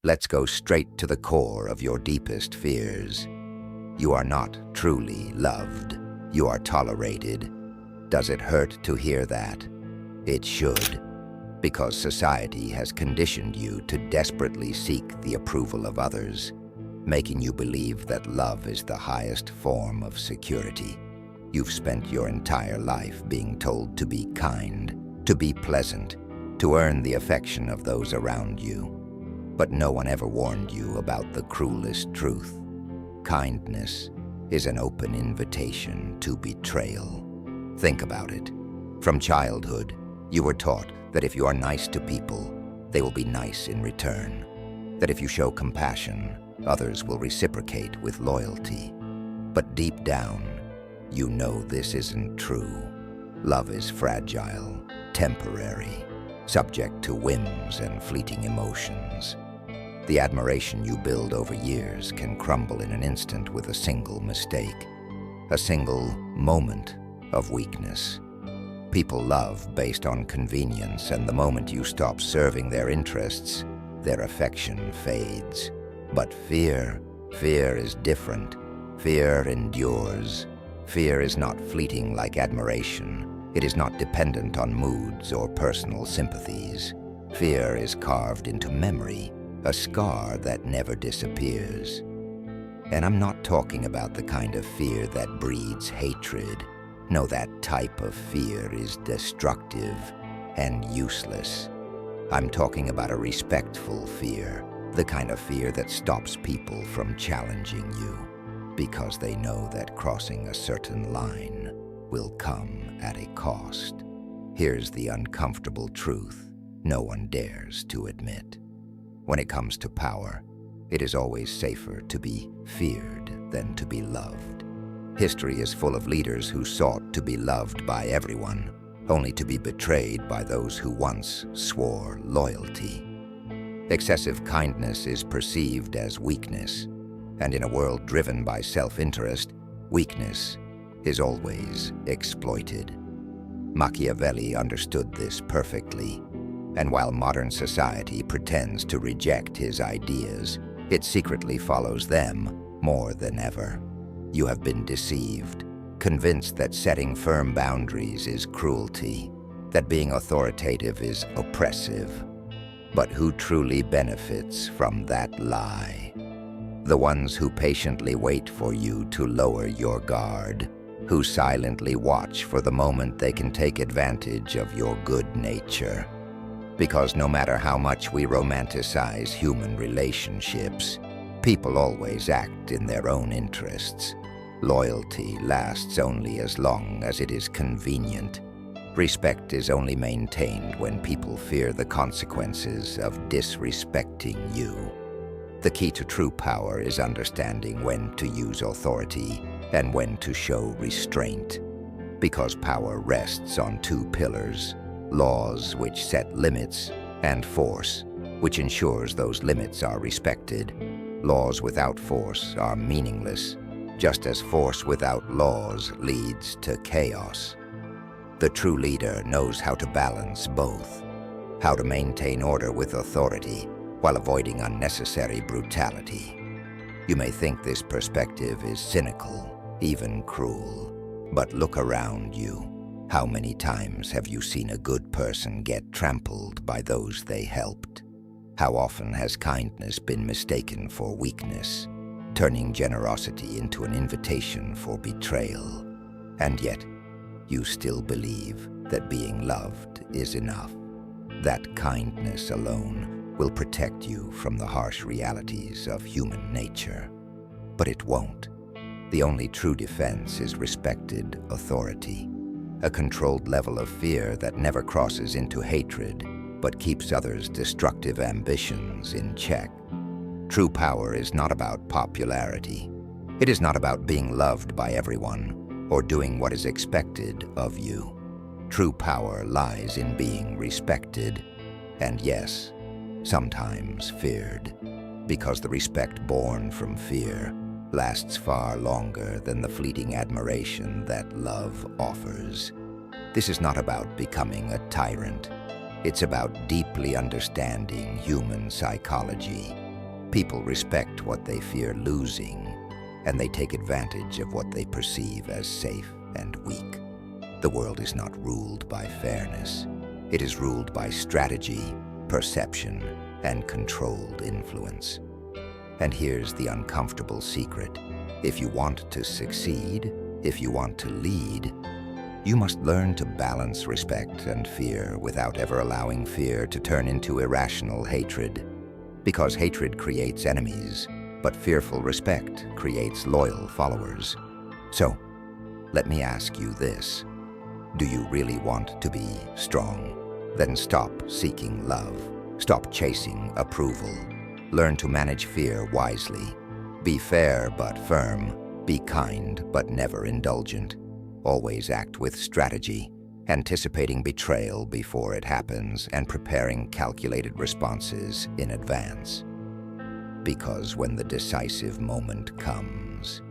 Let's go straight to the core of your deepest fears. You are not truly loved. You are tolerated. Does it hurt to hear that? It should, because society has conditioned you to desperately seek the approval of others, making you believe that love is the highest form of security. You've spent your entire life being told to be kind, to be pleasant, to earn the affection of those around you. But no one ever warned you about the cruelest truth. Kindness is an open invitation to betrayal. Think about it. From childhood, you were taught that if you are nice to people, they will be nice in return. That if you show compassion, others will reciprocate with loyalty. But deep down, you know this isn't true. Love is fragile, temporary, subject to whims and fleeting emotions. The admiration you build over years can crumble in an instant with a single mistake, a single moment of weakness. People love based on convenience, and the moment you stop serving their interests, their affection fades. But fear is different. Fear endures. Fear is not fleeting like admiration. It is not dependent on moods or personal sympathies. Fear is carved into memory, a scar that never disappears. And I'm not talking about the kind of fear that breeds hatred. No, that type of fear is destructive and useless. I'm talking about a respectful fear, the kind of fear that stops people from challenging you, because they know that crossing a certain line will come at a cost. Here's the uncomfortable truth no one dares to admit. When it comes to power, it is always safer to be feared than to be loved. History is full of leaders who sought to be loved by everyone, only to be betrayed by those who once swore loyalty. Excessive kindness is perceived as weakness, and in a world driven by self-interest, weakness is always exploited. Machiavelli understood this perfectly, and while modern society pretends to reject his ideas, it secretly follows them more than ever. You have been deceived, convinced that setting firm boundaries is cruelty, that being authoritative is oppressive. But who truly benefits from that lie? The ones who patiently wait for you to lower your guard, who silently watch for the moment they can take advantage of your good nature. Because no matter how much we romanticize human relationships, people always act in their own interests. Loyalty lasts only as long as it is convenient. Respect is only maintained when people fear the consequences of disrespecting you. The key to true power is understanding when to use authority and when to show restraint. Because power rests on two pillars: laws which set limits, and force, which ensures those limits are respected. Laws without force are meaningless, just as force without laws leads to chaos. The true leader knows how to balance both, how to maintain order with authority while avoiding unnecessary brutality. You may think this perspective is cynical, even cruel, but look around you. How many times have you seen a good person get trampled by those they helped? How often has kindness been mistaken for weakness, turning generosity into an invitation for betrayal? And yet, you still believe that being loved is enough, that kindness alone will protect you from the harsh realities of human nature. But it won't. The only true defense is respected authority. A controlled level of fear that never crosses into hatred, but keeps others' destructive ambitions in check. True power is not about popularity. It is not about being loved by everyone or doing what is expected of you. True power lies in being respected, and yes, sometimes feared, because the respect born from fear lasts far longer than the fleeting admiration that love offers. This is not about becoming a tyrant. It's about deeply understanding human psychology, People respect what they fear losing, and they take advantage of what they perceive as safe and weak. The world is not ruled by fairness. It is ruled by strategy, perception, and controlled influence. And here's the uncomfortable secret. If you want to succeed, if you want to lead, you must learn to balance respect and fear without ever allowing fear to turn into irrational hatred. Because hatred creates enemies, but fearful respect creates loyal followers. So, let me ask you this. Do you really want to be strong? Then stop seeking love. Stop chasing approval. Learn to manage fear wisely. Be fair but firm. Be kind but never indulgent. Always act with strategy, anticipating betrayal before it happens and preparing calculated responses in advance. Because when the decisive moment comes,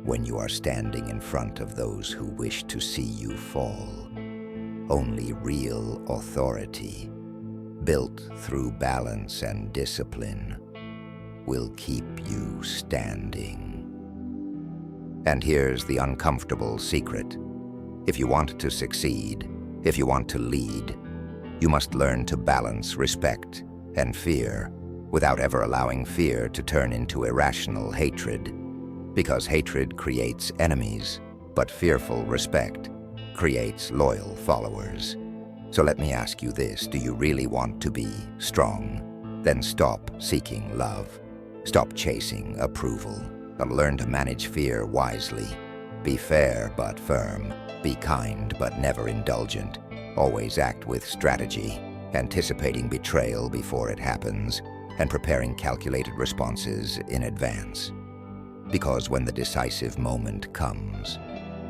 when you are standing in front of those who wish to see you fall, only real authority, built through balance and discipline, will keep you standing. And here's the uncomfortable secret. If you want to succeed, if you want to lead, you must learn to balance respect and fear without ever allowing fear to turn into irrational hatred. Because hatred creates enemies, but fearful respect creates loyal followers. So let me ask you this, do you really want to be strong? Then stop seeking love. Stop chasing approval. And learn to manage fear wisely. Be fair but firm. Be kind but never indulgent. Always act with strategy, anticipating betrayal before it happens, and preparing calculated responses in advance. Because when the decisive moment comes,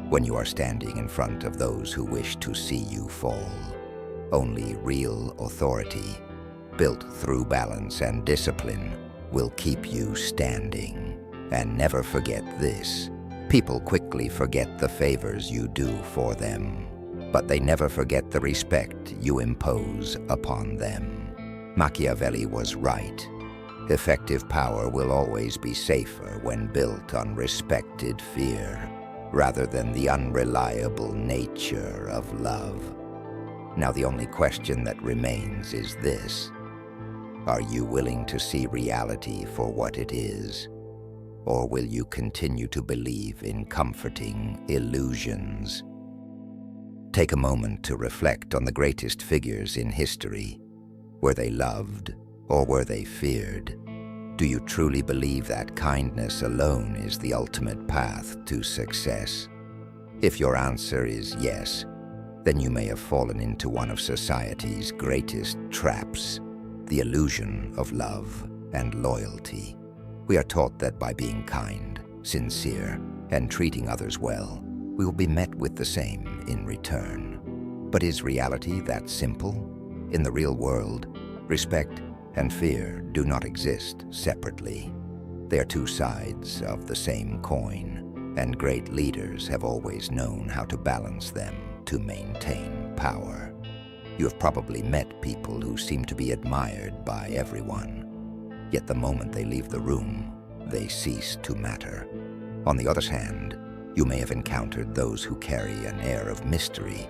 when you are standing in front of those who wish to see you fall, only real authority, built through balance and discipline, will keep you standing. And never forget this. People quickly forget the favors you do for them, but they never forget the respect you impose upon them. Machiavelli was right. Effective power will always be safer when built on respected fear, rather than the unreliable nature of love. Now the only question that remains is this. Are you willing to see reality for what it is? Or will you continue to believe in comforting illusions? Take a moment to reflect on the greatest figures in history. Were they loved or were they feared? Do you truly believe that kindness alone is the ultimate path to success? If your answer is yes, then you may have fallen into one of society's greatest traps, the illusion of love and loyalty. We are taught that by being kind, sincere, and treating others well, we will be met with the same in return. But is reality that simple? In the real world, respect and fear do not exist separately. They are two sides of the same coin, and great leaders have always known how to balance them to maintain power. You have probably met people who seem to be admired by everyone. Yet the moment they leave the room, they cease to matter. On the other hand, you may have encountered those who carry an air of mystery,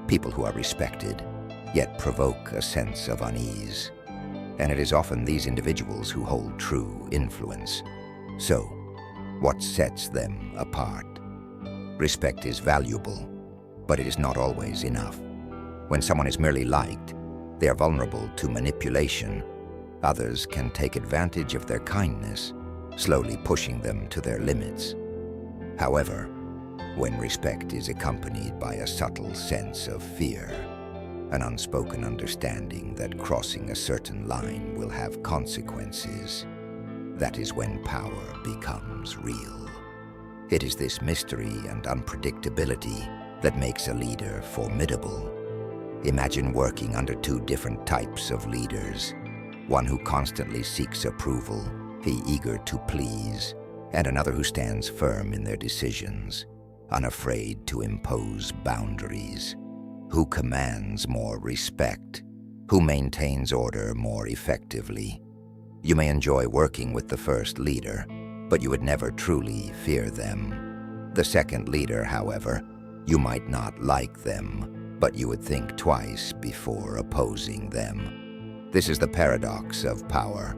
people who are respected, yet provoke a sense of unease. And it is often these individuals who hold true influence. So, what sets them apart? Respect is valuable, but it is not always enough. When someone is merely liked, they are vulnerable to manipulation. Others can take advantage of their kindness, slowly pushing them to their limits. However, when respect is accompanied by a subtle sense of fear, an unspoken understanding that crossing a certain line will have consequences, that is when power becomes real. It is this mystery and unpredictability that makes a leader formidable. Imagine working under two different types of leaders. One who constantly seeks approval, eager to please, and another who stands firm in their decisions, unafraid to impose boundaries. Who commands more respect? Who maintains order more effectively? You may enjoy working with the first leader, but you would never truly fear them. The second leader, however, you might not like them, but you would think twice before opposing them. This is the paradox of power.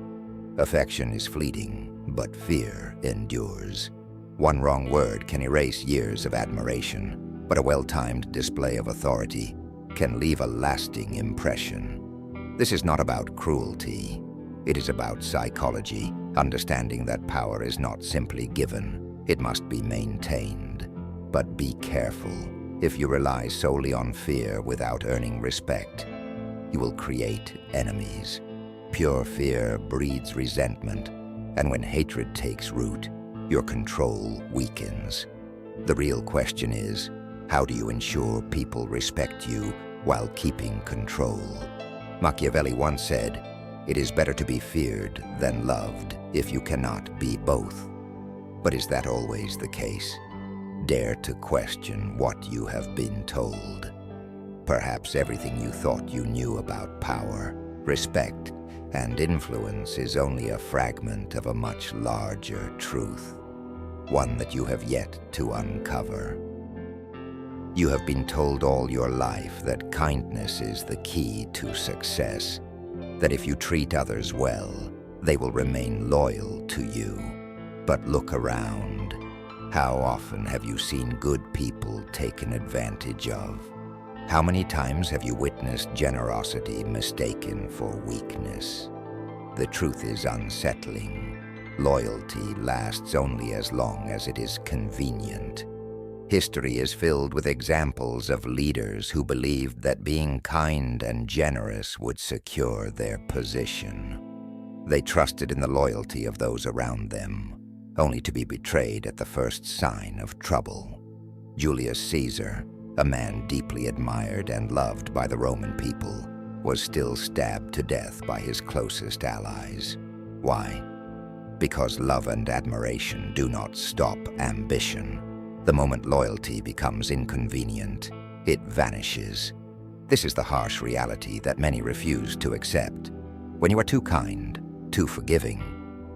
Affection is fleeting, but fear endures. One wrong word can erase years of admiration, but a well-timed display of authority can leave a lasting impression. This is not about cruelty. It is about psychology, understanding that power is not simply given, it must be maintained. But be careful. If you rely solely on fear without earning respect, you will create enemies. Pure fear breeds resentment, and when hatred takes root, your control weakens. The real question is, how do you ensure people respect you while keeping control? Machiavelli once said, "It is better to be feared than loved if you cannot be both." But is that always the case? Dare to question what you have been told. Perhaps everything you thought you knew about power, respect, and influence is only a fragment of a much larger truth, one that you have yet to uncover. You have been told all your life that kindness is the key to success, that if you treat others well, they will remain loyal to you. But look around. How often have you seen good people taken advantage of? How many times have you witnessed generosity mistaken for weakness? The truth is unsettling. Loyalty lasts only as long as it is convenient. History is filled with examples of leaders who believed that being kind and generous would secure their position. They trusted in the loyalty of those around them, only to be betrayed at the first sign of trouble. Julius Caesar, a man deeply admired and loved by the Roman people, was still stabbed to death by his closest allies. Why? Because love and admiration do not stop ambition. The moment loyalty becomes inconvenient, it vanishes. This is the harsh reality that many refuse to accept. When you are too kind, too forgiving,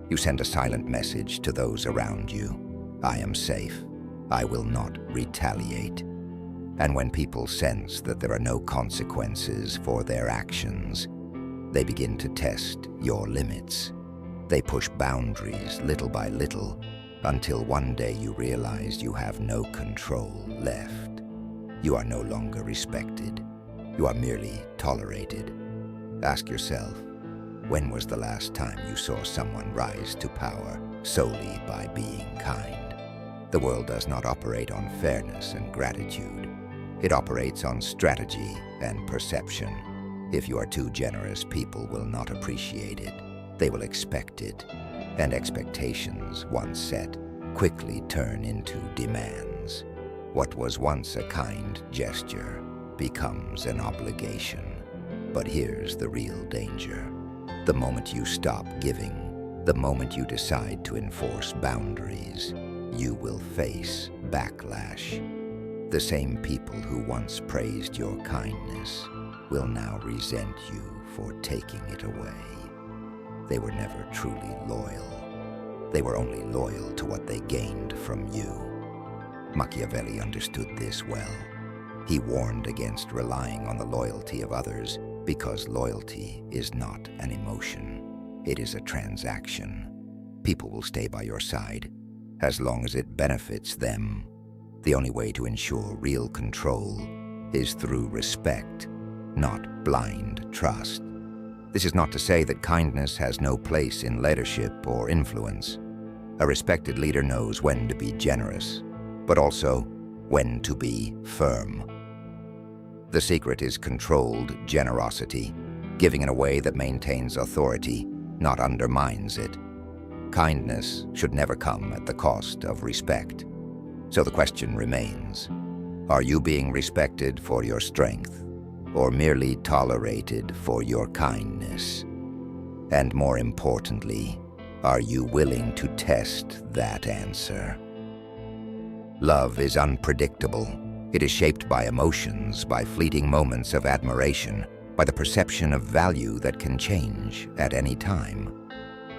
you send a silent message to those around you. I am safe. I will not retaliate. And when people sense that there are no consequences for their actions, they begin to test your limits. They push boundaries little by little, until one day you realize you have no control left. You are no longer respected. You are merely tolerated. Ask yourself, when was the last time you saw someone rise to power solely by being kind? The world does not operate on fairness and gratitude. It operates on strategy and perception. If you are too generous, people will not appreciate it. They will expect it. And expectations, once set, quickly turn into demands. What was once a kind gesture becomes an obligation. But here's the real danger. The moment you stop giving, the moment you decide to enforce boundaries, you will face backlash. The same people who once praised your kindness will now resent you for taking it away. They were never truly loyal. They were only loyal to what they gained from you. Machiavelli understood this well. He warned against relying on the loyalty of others because loyalty is not an emotion. It is a transaction. People will stay by your side as long as it benefits them. The only way to ensure real control is through respect, not blind trust. This is not to say that kindness has no place in leadership or influence. A respected leader knows when to be generous, but also when to be firm. The secret is controlled generosity, giving in a way that maintains authority, not undermines it. Kindness should never come at the cost of respect. So the question remains, are you being respected for your strength, or merely tolerated for your kindness? And more importantly, are you willing to test that answer? Love is unpredictable. It is shaped by emotions, by fleeting moments of admiration, by the perception of value that can change at any time.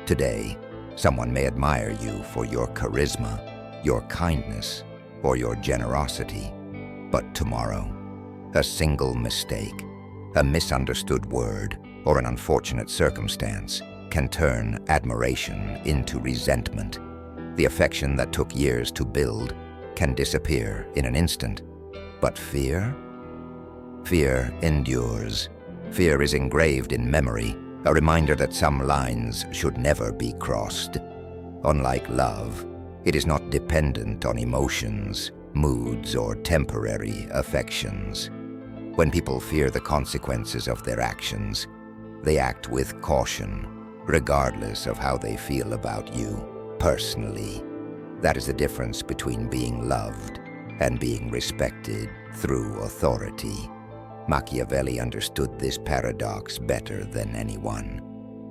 Today, someone may admire you for your charisma, your kindness, or your generosity. But tomorrow, a single mistake, a misunderstood word, or an unfortunate circumstance can turn admiration into resentment. The affection that took years to build can disappear in an instant. But fear? Fear endures. Fear is engraved in memory, a reminder that some lines should never be crossed. Unlike love, it is not dependent on emotions, moods, or temporary affections. When people fear the consequences of their actions, they act with caution, regardless of how they feel about you personally. That is the difference between being loved and being respected through authority. Machiavelli understood this paradox better than anyone.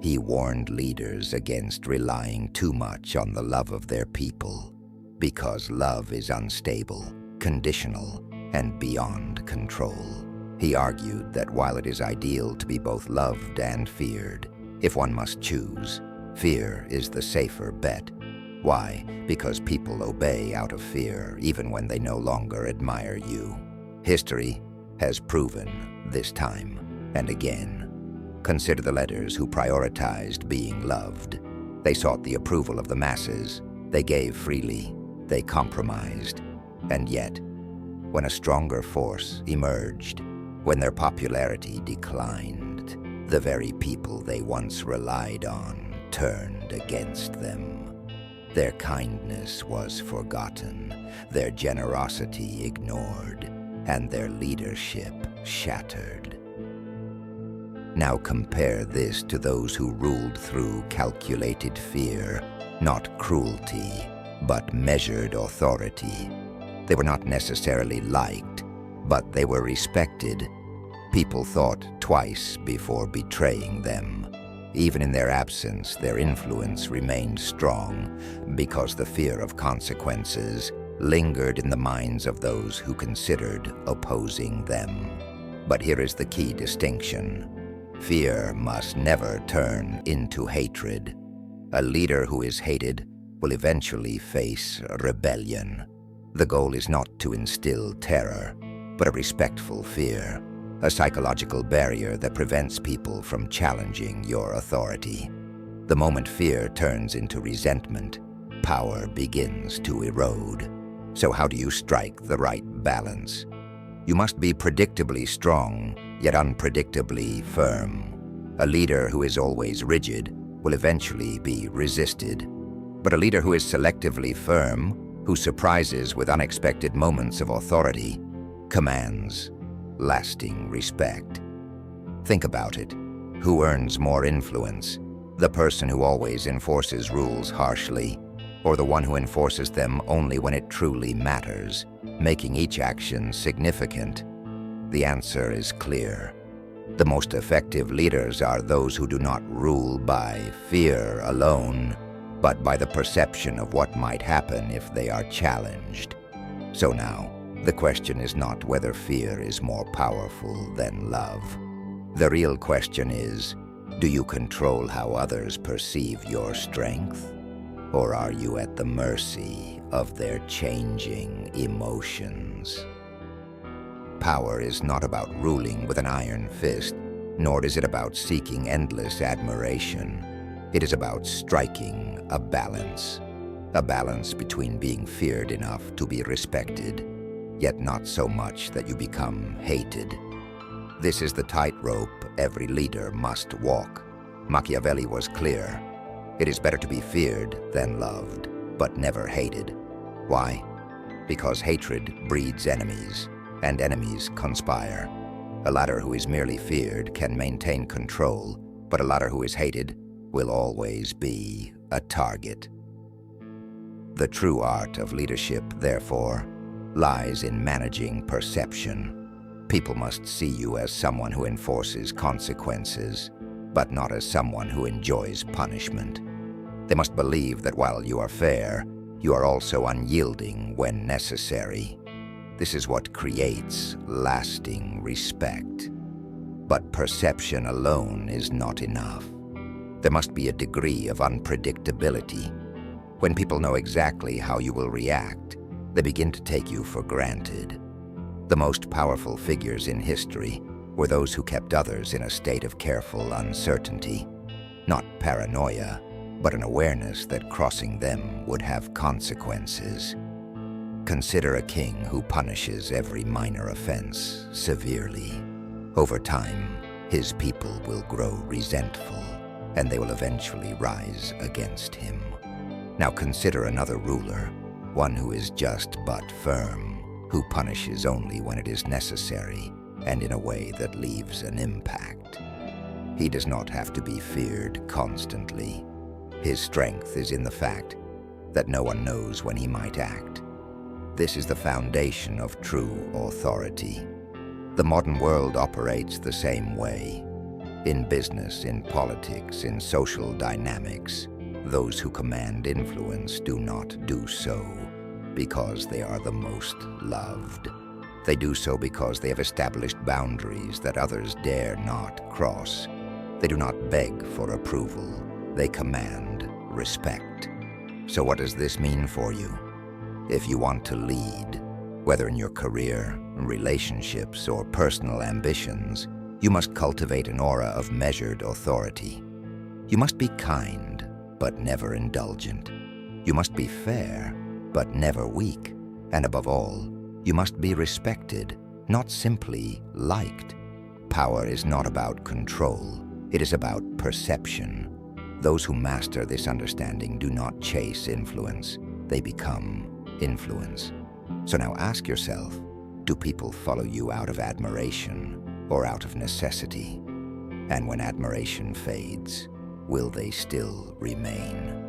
He warned leaders against relying too much on the love of their people, because love is unstable, conditional, and beyond control. He argued that while it is ideal to be both loved and feared, if one must choose, fear is the safer bet. Why? Because people obey out of fear, even when they no longer admire you. History has proven this time and again. Consider the leaders who prioritized being loved. They sought the approval of the masses. They gave freely. They compromised. And yet, when a stronger force emerged, when their popularity declined, the very people they once relied on turned against them. Their kindness was forgotten, their generosity ignored, and their leadership shattered. Now compare this to those who ruled through calculated fear, not cruelty, but measured authority. They were not necessarily liked, but they were respected. People thought twice before betraying them. Even in their absence, their influence remained strong because the fear of consequences lingered in the minds of those who considered opposing them. But here is the key distinction. Fear must never turn into hatred. A leader who is hated will eventually face rebellion. The goal is not to instill terror, but a respectful fear, a psychological barrier that prevents people from challenging your authority. The moment fear turns into resentment, power begins to erode. So how do you strike the right balance? You must be predictably strong, yet unpredictably firm. A leader who is always rigid will eventually be resisted. But a leader who is selectively firm, who surprises with unexpected moments of authority, commands lasting respect. Think about it. Who earns more influence? The person who always enforces rules harshly, or the one who enforces them only when it truly matters, making each action significant? The answer is clear. The most effective leaders are those who do not rule by fear alone, but by the perception of what might happen if they are challenged. So now, the question is not whether fear is more powerful than love. The real question is, do you control how others perceive your strength? Or are you at the mercy of their changing emotions? Power is not about ruling with an iron fist, nor is it about seeking endless admiration. It is about striking a balance between being feared enough to be respected, yet not so much that you become hated. This is the tightrope every leader must walk. Machiavelli was clear. It is better to be feared than loved, but never hated. Why? Because hatred breeds enemies, and enemies conspire. A leader who is merely feared can maintain control, but a leader who is hated will always be a target. The true art of leadership, therefore, lies in managing perception. People must see you as someone who enforces consequences, but not as someone who enjoys punishment. They must believe that while you are fair, you are also unyielding when necessary. This is what creates lasting respect. But perception alone is not enough. There must be a degree of unpredictability. When people know exactly how you will react, they begin to take you for granted. The most powerful figures in history were those who kept others in a state of careful uncertainty. Not paranoia, but an awareness that crossing them would have consequences. Consider a king who punishes every minor offense severely. Over time, his people will grow resentful, and they will eventually rise against him. Now consider another ruler, one who is just but firm, who punishes only when it is necessary, and in a way that leaves an impact. He does not have to be feared constantly. His strength is in the fact that no one knows when he might act. This is the foundation of true authority. The modern world operates the same way. In business, in politics, in social dynamics, those who command influence do not do so because they are the most loved. They do so because they have established boundaries that others dare not cross. They do not beg for approval. They command respect. So what does this mean for you? If you want to lead, whether in your career, relationships, or personal ambitions, you must cultivate an aura of measured authority. You must be kind, but never indulgent. You must be fair, but never weak. And above all, you must be respected, not simply liked. Power is not about control. It is about perception. Those who master this understanding do not chase influence. They become influence. So now ask yourself, do people follow you out of admiration or out of necessity? And when admiration fades, will they still remain?